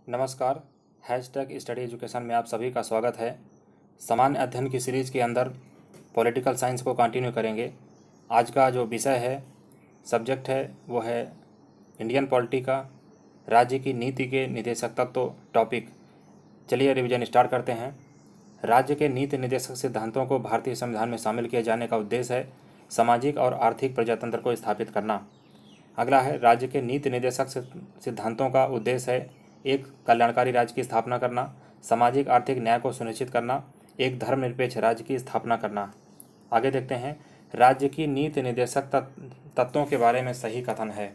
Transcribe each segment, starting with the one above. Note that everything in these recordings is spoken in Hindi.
नमस्कार। हैशटैग स्टडी एजुकेशन में आप सभी का स्वागत है। सामान्य अध्ययन की सीरीज़ के अंदर पॉलिटिकल साइंस को कंटिन्यू करेंगे। आज का जो विषय है, सब्जेक्ट है, वो है इंडियन पॉलिटी का राज्य की नीति के निदेशक तत्व टॉपिक। चलिए रिवीजन स्टार्ट करते हैं। राज्य के नीति निदेशक सिद्धांतों को भारतीय संविधान में शामिल किए जाने का उद्देश्य है सामाजिक और आर्थिक प्रजातंत्र को स्थापित करना। अगला है, राज्य के नीति निदेशक सिद्धांतों का उद्देश्य है एक कल्याणकारी राज्य की स्थापना करना, सामाजिक आर्थिक न्याय को सुनिश्चित करना, एक धर्मनिरपेक्ष राज्य की स्थापना करना। आगे देखते हैं, राज्य की नीति निदेशक तत्वों के बारे में सही कथन है।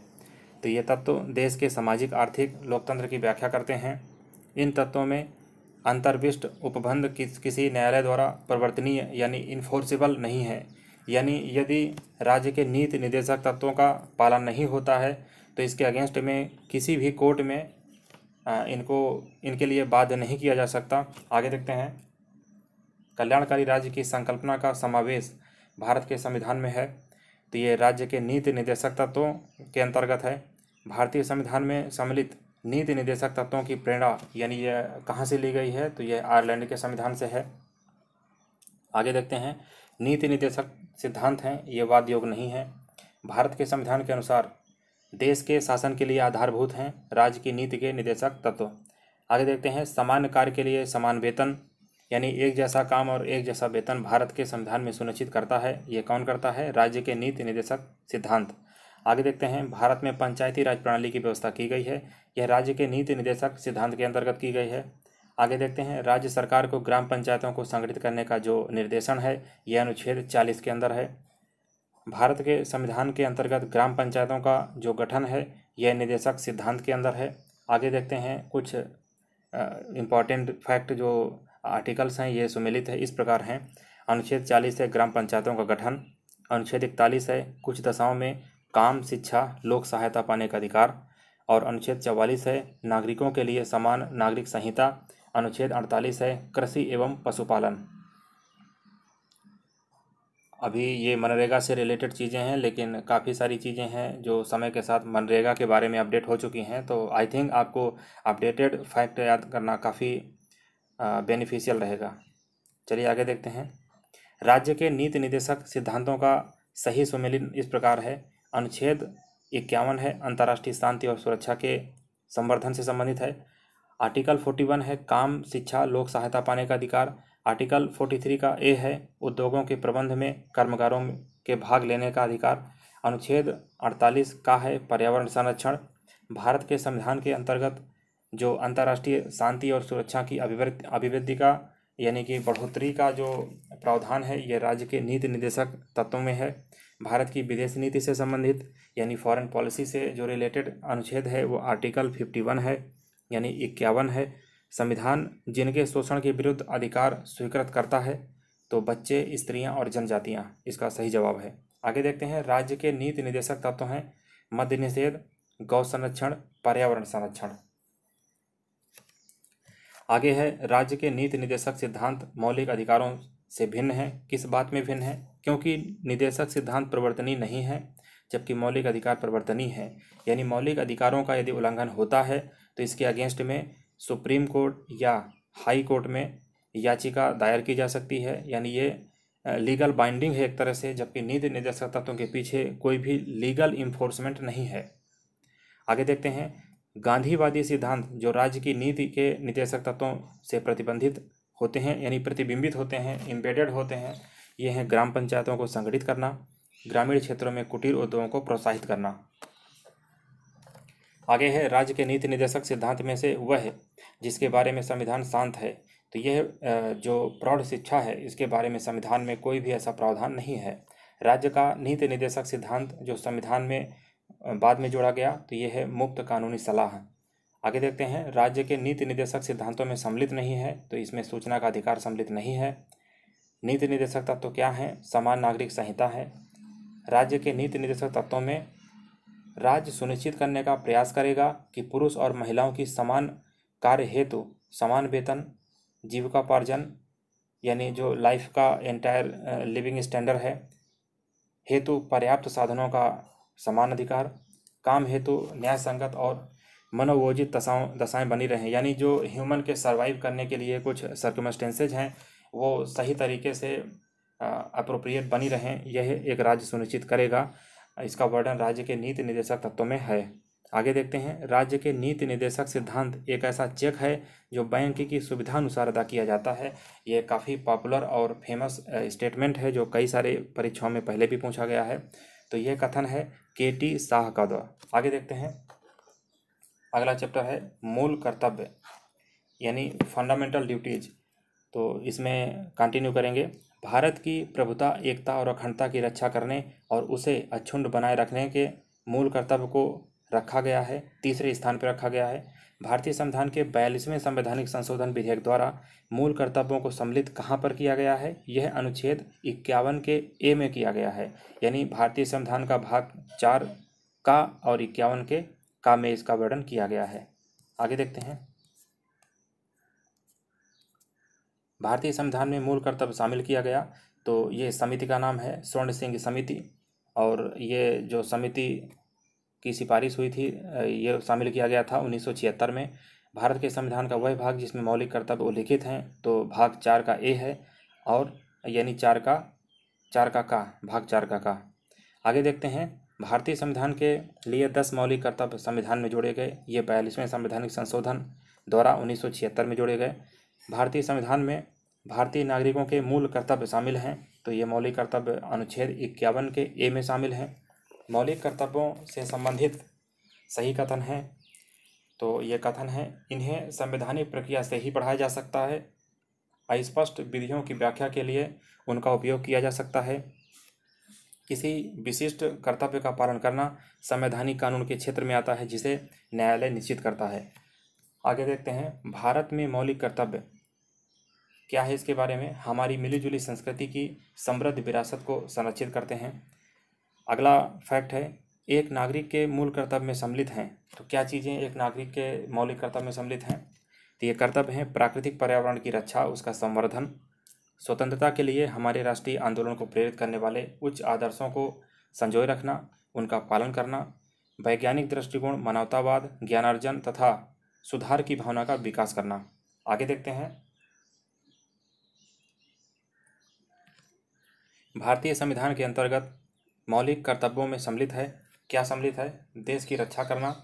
तो ये तत्व देश के सामाजिक आर्थिक लोकतंत्र की व्याख्या करते हैं। इन तत्वों में अंतर्विष्ट उपबंध किसी न्यायालय द्वारा परिवर्तनीय यानी इन्फोर्सिबल नहीं है। यानी यदि राज्य के नीति निदेशक तत्वों का पालन नहीं होता है तो इसके अगेंस्ट में किसी भी कोर्ट में इनके लिए बाध्य नहीं किया जा सकता। आगे देखते हैं, कल्याणकारी राज्य की संकल्पना का समावेश भारत के संविधान में है। तो ये राज्य के नीति निदेशक तत्वों के अंतर्गत है। भारतीय संविधान में सम्मिलित नीति निदेशक तत्वों की प्रेरणा यानी यह कहाँ से ली गई है, तो यह आयरलैंड के संविधान से है। आगे देखते हैं, नीति निदेशक सिद्धांत हैं, ये वाद योग नहीं है। भारत के संविधान के अनुसार देश के शासन के लिए आधारभूत हैं राज्य की नीति के निदेशक तत्व। आगे देखते हैं, सामान्य कार्य के लिए समान वेतन यानी एक जैसा काम और एक जैसा वेतन भारत के संविधान में सुनिश्चित करता है। ये कौन करता है? राज्य के नीति निदेशक सिद्धांत। आगे देखते हैं, भारत में पंचायती राज प्रणाली की व्यवस्था की गई है। यह राज्य के नीति निदेशक सिद्धांत के अंतर्गत की गई है। आगे देखते हैं, राज्य सरकार को ग्राम पंचायतों को संगठित करने का जो निर्देशन है यह अनुच्छेद 40 के अंदर है। भारत के संविधान के अंतर्गत ग्राम पंचायतों का जो गठन है यह निदेशक सिद्धांत के अंदर है। आगे देखते हैं, कुछ इम्पॉर्टेंट फैक्ट जो आर्टिकल्स हैं ये सुमेलित है, इस प्रकार हैं। अनुच्छेद 40 है ग्राम पंचायतों का गठन। अनुच्छेद 41 है कुछ दशाओं में काम, शिक्षा, लोक सहायता पाने का अधिकार। और अनुच्छेद 44 है नागरिकों के लिए समान नागरिक संहिता। अनुच्छेद 48 है कृषि एवं पशुपालन। अभी ये मनरेगा से रिलेटेड चीज़ें हैं, लेकिन काफ़ी सारी चीज़ें हैं जो समय के साथ मनरेगा के बारे में अपडेट हो चुकी हैं। तो आई थिंक आपको अपडेटेड फैक्ट याद करना काफ़ी बेनिफिशियल रहेगा। चलिए आगे देखते हैं, राज्य के नीति निदेशक सिद्धांतों का सही सुमेलित इस प्रकार है। अनुच्छेद 51 है अंतर्राष्ट्रीय शांति और सुरक्षा के संवर्धन से संबंधित है। आर्टिकल 41 है काम, शिक्षा, लोक सहायता पाने का अधिकार। आर्टिकल 43 का ए है उद्योगों के प्रबंध में कर्मकारों के भाग लेने का अधिकार। अनुच्छेद 48 का है पर्यावरण संरक्षण। भारत के संविधान के अंतर्गत जो अंतर्राष्ट्रीय शांति और सुरक्षा की अभिवृद्धि का यानी कि बढ़ोतरी का जो प्रावधान है यह राज्य के नीति निदेशक तत्वों में है। भारत की विदेश नीति से संबंधित यानी फॉरेन पॉलिसी से जो रिलेटेड अनुच्छेद है वो आर्टिकल 51 है यानी 51 है। संविधान जिनके शोषण के विरुद्ध अधिकार स्वीकृत करता है, तो बच्चे, स्त्रियां और जनजातियां इसका सही जवाब है। आगे देखते हैं, राज्य के नीति निदेशक तत्व हैं मद्य निषेध, गौ संरक्षण, पर्यावरण संरक्षण। आगे है, राज्य के नीति निदेशक सिद्धांत मौलिक अधिकारों से भिन्न है। किस बात में भिन्न है? क्योंकि निदेशक सिद्धांत परिवर्तनीय नहीं है जबकि मौलिक अधिकार परिवर्तनीय है। यानी मौलिक अधिकारों का यदि उल्लंघन होता है तो इसके अगेंस्ट में सुप्रीम कोर्ट या हाई कोर्ट में याचिका दायर की जा सकती है। यानी ये लीगल बाइंडिंग है एक तरह से, जबकि नीति निदेशक तत्वों के पीछे कोई भी लीगल इन्फोर्समेंट नहीं है। आगे देखते हैं, गांधीवादी सिद्धांत जो राज्य की नीति के निदेशक तत्वों से प्रतिबंधित होते हैं यानी प्रतिबिंबित होते हैं, एम्बेडेड होते हैं, ये हैं ग्राम पंचायतों को संगठित करना, ग्रामीण क्षेत्रों में कुटीर उद्योगों को प्रोत्साहित करना। आगे है, राज्य के नीति निदेशक सिद्धांत में से वह है जिसके बारे में संविधान शांत है। तो यह जो प्रौढ़ शिक्षा है इसके बारे में संविधान में कोई भी ऐसा प्रावधान नहीं है। राज्य का नीति निदेशक सिद्धांत जो संविधान में बाद में जोड़ा गया तो यह है मुफ्त कानूनी सलाह। आगे देखते हैं, राज्य के नीति निदेशक सिद्धांतों में सम्मिलित नहीं है, तो इसमें सूचना का अधिकार सम्मिलित नहीं है। नीति निदेशक तत्व क्या हैं? समान नागरिक संहिता है। राज्य के नीति निदेशक तत्वों में राज्य सुनिश्चित करने का प्रयास करेगा कि पुरुष और महिलाओं की समान कार्य हेतु समान वेतन, जीविकोपार्जन यानी जो लाइफ का एंटायर लिविंग स्टैंडर्ड है हेतु पर्याप्त साधनों का समान अधिकार, काम हेतु न्याय संगत और मनोवोजित दशाएं बनी रहें, यानी जो ह्यूमन के सर्वाइव करने के लिए कुछ सर्कमस्टेंसेज हैं वो सही तरीके से अप्रोप्रिएट बनी रहें, यह एक राज्य सुनिश्चित करेगा। इसका वर्णन राज्य के नीति निर्देशक तत्वों में है। आगे देखते हैं, राज्य के नीति निर्देशक सिद्धांत एक ऐसा चेक है जो बैंक की सुविधा अनुसार अदा किया जाता है। ये काफ़ी पॉपुलर और फेमस स्टेटमेंट है जो कई सारे परीक्षाओं में पहले भी पूछा गया है। तो यह कथन है KT शाह का द्वारा। आगे देखते हैं, अगला चैप्टर है मूल कर्तव्य यानी फंडामेंटल ड्यूटीज। तो इसमें कंटिन्यू करेंगे। भारत की प्रभुता, एकता और अखंडता की रक्षा करने और उसे अक्षुण्ण बनाए रखने के मूल कर्तव्य को रखा गया है, तीसरे स्थान पर रखा गया है। भारतीय संविधान के 42वें संवैधानिक संशोधन विधेयक द्वारा मूल कर्तव्यों को सम्मिलित कहाँ पर किया गया है? यह अनुच्छेद 51 के A में किया गया है, यानी भारतीय संविधान का भाग 4 का और 51 के का में इसका वर्णन किया गया है। आगे देखते हैं, भारतीय संविधान में मूल कर्तव्य शामिल किया गया। तो ये समिति का नाम है स्वर्ण सिंह समिति, और ये जो समिति की सिफारिश हुई थी ये शामिल किया गया था 1976 में। भारत के संविधान का वह भाग जिसमें मौलिक कर्तव्य उल्लिखित हैं, तो भाग 4 का A है, और यानी 4 का भाग 4 का। आगे देखते हैं, भारतीय संविधान के लिए 10 मौलिक कर्तव्य संविधान में जोड़े गए। ये 42वें संवैधानिक संशोधन द्वारा 1976 में जोड़े गए। भारतीय संविधान में भारतीय नागरिकों के मूल कर्तव्य शामिल हैं। तो ये मौलिक कर्तव्य अनुच्छेद 51 के A में शामिल हैं। मौलिक कर्तव्यों से संबंधित सही कथन है। तो ये कथन है, इन्हें संवैधानिक प्रक्रिया से ही पढ़ाया जा सकता है। अस्पष्ट विधियों की व्याख्या के लिए उनका उपयोग किया जा सकता है। किसी विशिष्ट कर्तव्य का पालन करना संवैधानिक कानून के क्षेत्र में आता है जिसे न्यायालय निश्चित करता है। आगे देखते हैं, भारत में मौलिक कर्तव्य क्या है, इसके बारे में। हमारी मिलीजुली संस्कृति की समृद्ध विरासत को संरक्षित करते हैं। अगला फैक्ट है, एक नागरिक के मूल कर्तव्य में सम्मिलित हैं। तो क्या चीज़ें एक नागरिक के मौलिक कर्तव्य में सम्मिलित हैं? तो ये कर्तव्य हैं प्राकृतिक पर्यावरण की रक्षा, उसका संवर्धन, स्वतंत्रता के लिए हमारे राष्ट्रीय आंदोलन को प्रेरित करने वाले उच्च आदर्शों को संजोए रखना, उनका पालन करना, वैज्ञानिक दृष्टिकोण, मानवतावाद, ज्ञानार्जन तथा सुधार की भावना का विकास करना। आगे देखते हैं, भारतीय संविधान के अंतर्गत मौलिक कर्तव्यों में सम्मिलित है। क्या सम्मिलित है? देश की रक्षा करना,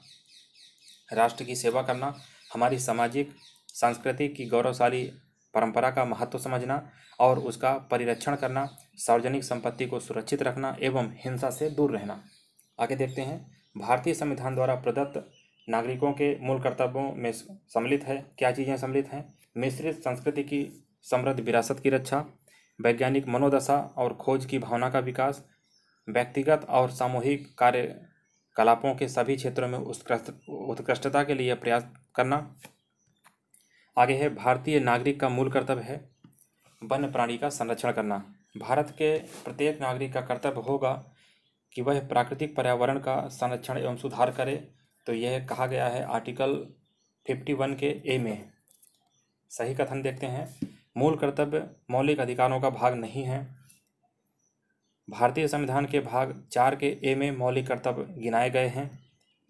राष्ट्र की सेवा करना, हमारी सामाजिक सांस्कृतिक की गौरवशाली परंपरा का महत्व समझना और उसका परिरक्षण करना, सार्वजनिक संपत्ति को सुरक्षित रखना एवं हिंसा से दूर रहना। आगे देखते हैं, भारतीय संविधान द्वारा प्रदत्त नागरिकों के मूल कर्तव्यों में सम्मिलित है। क्या चीज़ें सम्मिलित हैं? मिश्रित संस्कृति की समृद्ध विरासत की रक्षा, वैज्ञानिक मनोदशा और खोज की भावना का विकास, व्यक्तिगत और सामूहिक कार्यकलापों के सभी क्षेत्रों में उत्कृष्टता के लिए प्रयास करना। आगे है, भारतीय नागरिक का मूल कर्तव्य है वन्य प्राणी का संरक्षण करना। भारत के प्रत्येक नागरिक का कर्तव्य होगा कि वह प्राकृतिक पर्यावरण का संरक्षण एवं सुधार करे। तो यह कहा गया है आर्टिकल 51 के A में। सही कथन देखते हैं, मूल कर्तव्य मौलिक अधिकारों का भाग नहीं है। भारतीय संविधान के भाग 4 के A में मौलिक कर्तव्य गिनाए गए हैं,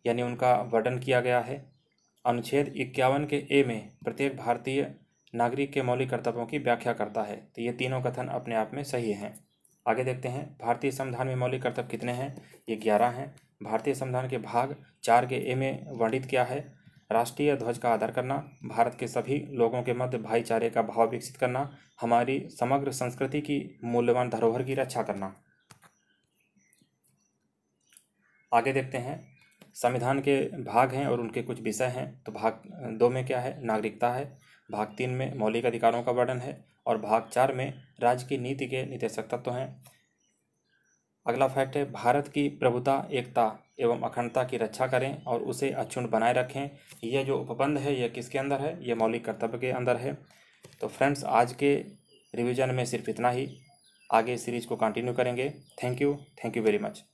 यानी उनका वर्णन किया गया है। अनुच्छेद 51 के A में प्रत्येक भारतीय नागरिक के मौलिक कर्तव्यों की व्याख्या करता है। तो ये तीनों कथन अपने आप में सही हैं। आगे देखते हैं, भारतीय संविधान में मौलिक कर्तव्य कितने हैं? ये 11 हैं। भारतीय संविधान के भाग 4 के A में वर्णित किया है, राष्ट्रीय ध्वज का आदर करना, भारत के सभी लोगों के मध्य भाईचारे का भाव विकसित करना, हमारी समग्र संस्कृति की मूल्यवान धरोहर की रक्षा करना। आगे देखते हैं, संविधान के भाग हैं और उनके कुछ विषय हैं। तो भाग 2 में क्या है? नागरिकता है। भाग 3 में मौलिक अधिकारों का वर्णन है और भाग 4 में राज्य की नीति के निर्देशक तत्व हैं। अगला फैक्ट है, भारत की प्रभुता, एकता एवं अखंडता की रक्षा करें और उसे अक्षुण्ण बनाए रखें। यह जो उपबंध है यह किसके अंदर है? यह मौलिक कर्तव्य के अंदर है। तो फ्रेंड्स, आज के रिवीजन में सिर्फ इतना ही। आगे सीरीज को कंटिन्यू करेंगे। Thank you very much.